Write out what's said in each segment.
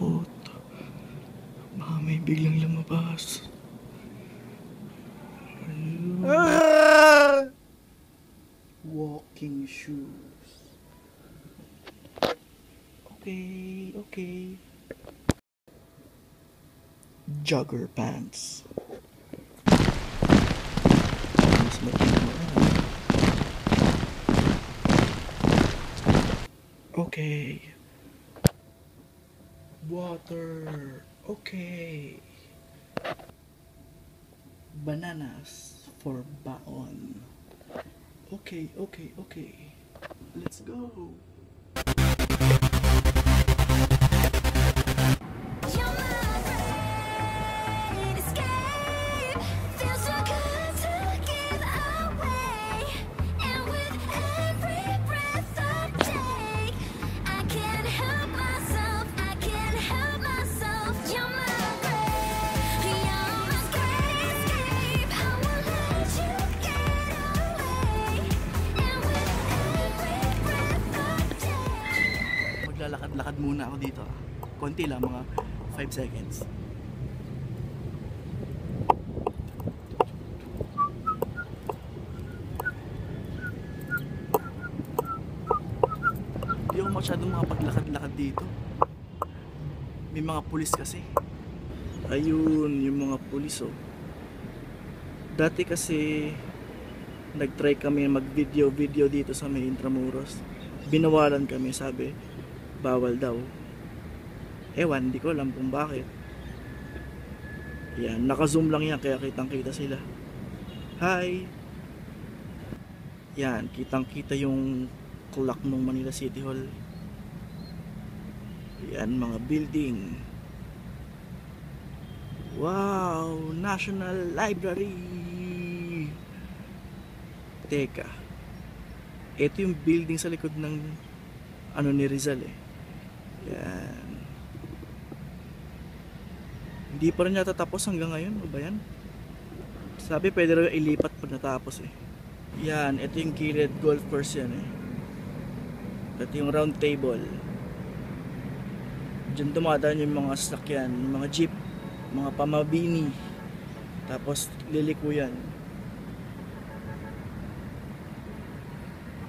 nakakatakot. Baka may biglang lumabas. Ayun. Walking shoes. Okay, okay. Jogger pants. Mas matino. Okay. Water. Okay. Bananas for baon. Okay, okay, okay. Let's go. Maglalakad-lakad muna ako dito. Konti lang, mga 5 seconds. Hindi ako masyadong makapaglakad-lakad dito. May mga pulis kasi. Ayun, yung mga pulis oh. Dati kasi nag-try kami mag-video dito sa may Intramuros. Binawalan kami, sabi bawal daw. Ewan, hindi ko alam kung bakit. Yan, naka-zoom lang yan kaya kitang-kita sila. Hi! Yan, kitang-kita yung clock ng Manila City Hall. Yan, mga building. Wow! National Library! Teka. Ito yung building sa likod ng ano ni Rizal eh. Yan. Hindi pa rin yata tapos hanggang ngayon. Ano ba yan? Sabi pwede rin ilipat pag natapos eh. Yan. Ito yung gilid golf course yan eh. Ito yung round table. Diyan dumadaan yung mga sasakyan, yung mga jeep, mga pamabini. Tapos liliko yan.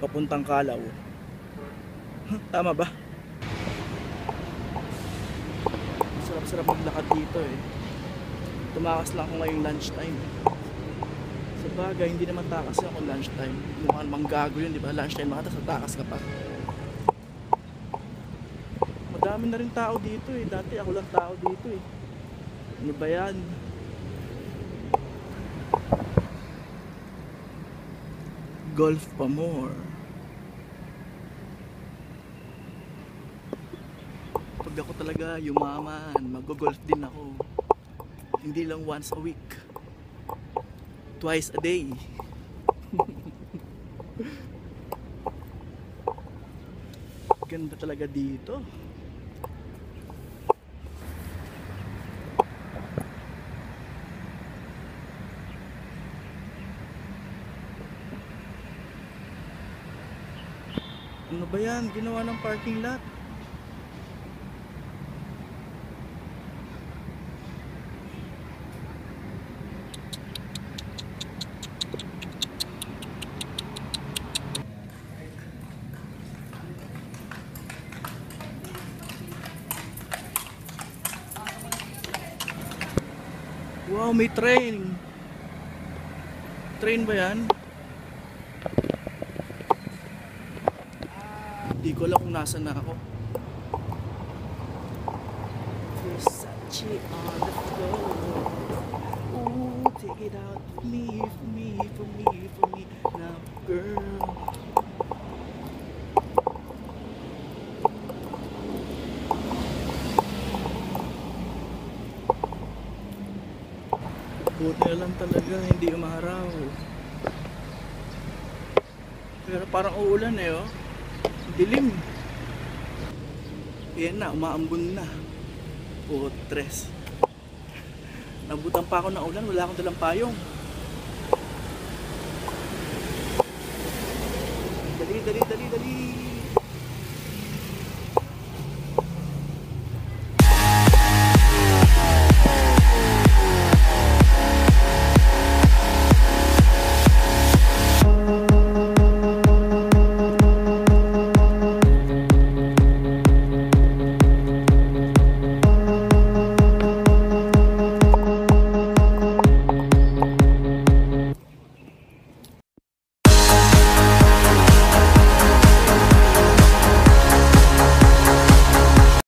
Papuntang Kalaw. Tama ba? Sarap-sarap maglakad dito eh. Tumakas lang ako ngayong lunchtime. Sa bagay, hindi naman takas ako lunchtime. Mukhang manggago yun, di ba? Lunchtime makata sa takas ka pa. Madami na rin tao dito eh. Dati ako lang tao dito eh. Ano ba yan? Golf pa more. Pag ako talaga yumaman, mag-golf din ako. Hindi lang once a week. Twice a day. Ganda talaga dito. Ano ba yan? Ginawa ng parking lot. Wow, may train. Train ba yan? Hindi ko alam kung nasa na ako. Versace on the floor. Ooh, take it out for me, for me, for me, for me. Now, girl. Buti na lang talaga, hindi umaraw. Pero parang uulan eh oh. Dilim. Ayan na, umaambon na. Putres. Nabutan pa ako ng ulan, wala akong dalang payong. Dali, dali, dali, dali.